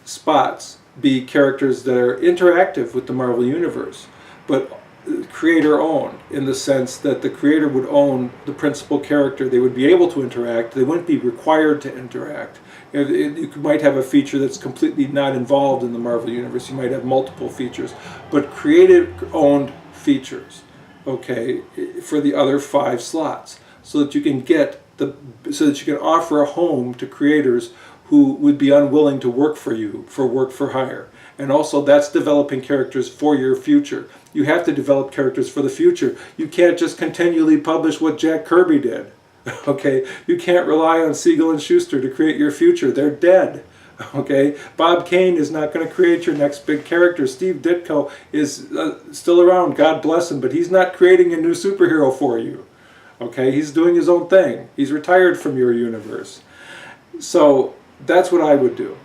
spots be characters that are interactive with the Marvel Universe, but creator owned, in the sense that the creator would own the principal character. They would be able to interact. They wouldn't be required to interact. You might have a feature that's completely not involved in the Marvel Universe. You might have multiple features, but creator-owned features, okay, for the other 5 slots, so that you can offer a home to creators who would be unwilling to work for you for work for hire. And also, that's developing characters for your future. You have to develop characters for the future. You can't just continually publish what Jack Kirby did. Okay, you can't rely on Siegel and Schuster to create your future. They're dead. Okay, Bob Kane is not going to create your next big character. Steve Ditko is still around, God bless him, but he's not creating a new superhero for you. Okay, he's doing his own thing. He's retired from your universe. So that's what I would do.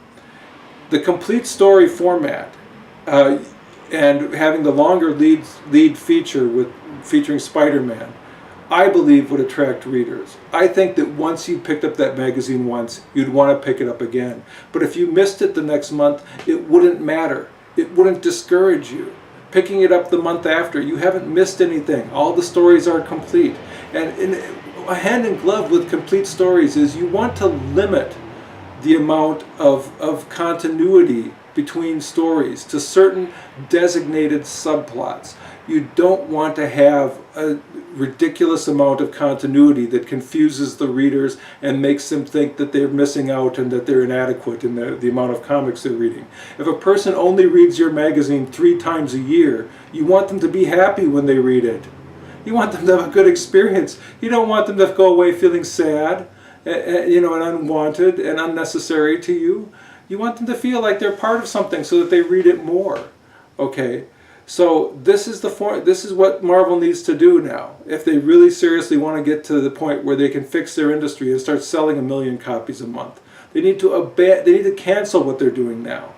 The complete story format and having the longer lead feature featuring Spider-Man, I believe would attract readers. I think that once you picked up that magazine once, you'd want to pick it up again. But if you missed it the next month, it wouldn't matter. It wouldn't discourage you. Picking it up the month after, you haven't missed anything. All the stories are complete. And a hand in glove with complete stories is you want to limit the amount of continuity between stories to certain designated subplots. You don't want to have a ridiculous amount of continuity that confuses the readers and makes them think that they're missing out and that they're inadequate in the amount of comics they're reading. If a person only reads your magazine 3 times a year, you want them to be happy when they read it. You want them to have a good experience. You don't want them to go away feeling sad, and unwanted and unnecessary to you. You want them to feel like they're part of something so that they read it more. Okay, so this is what Marvel needs to do now if they really seriously want to get to the point where they can fix their industry and start selling 1 million copies a month. They need to cancel what they're doing now.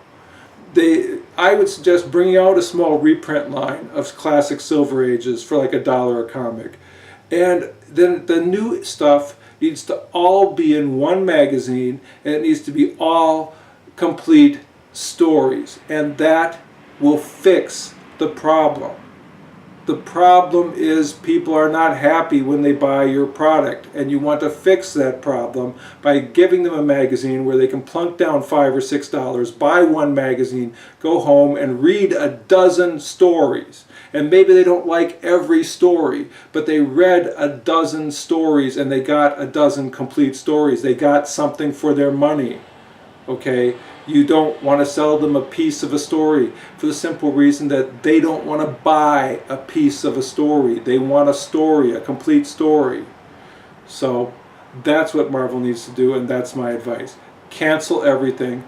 I would suggest bringing out a small reprint line of classic Silver Ages for like $1 a comic, and then the new stuff needs to all be in one magazine, and it needs to be all complete stories, and that will fix the problem. The problem is people are not happy when they buy your product, and you want to fix that problem by giving them a magazine where they can plunk down $5 or $6, buy one magazine, go home and read 12 stories. And maybe they don't like every story, but they read 12 stories and they got 12 complete stories. They got something for their money. Okay? You don't want to sell them a piece of a story for the simple reason that they don't want to buy a piece of a story. They want a story, a complete story. So that's what Marvel needs to do, and that's my advice. Cancel everything.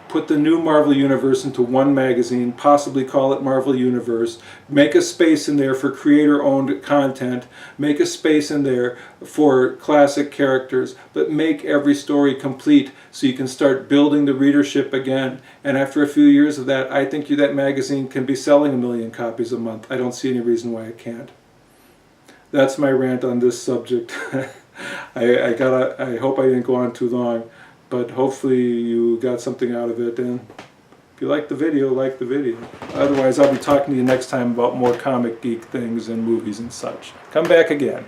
Put the new Marvel Universe into one magazine, possibly call it Marvel Universe. Make a space in there for creator-owned content. Make a space in there for classic characters, but make every story complete so you can start building the readership again. And after a few years of that, I think that magazine can be selling 1 million copies a month. I don't see any reason why it can't. That's my rant on this subject. I hope I didn't go on too long. But hopefully you got something out of it, and if you like the video, like the video. Otherwise, I'll be talking to you next time about more comic geek things and movies and such. Come back again.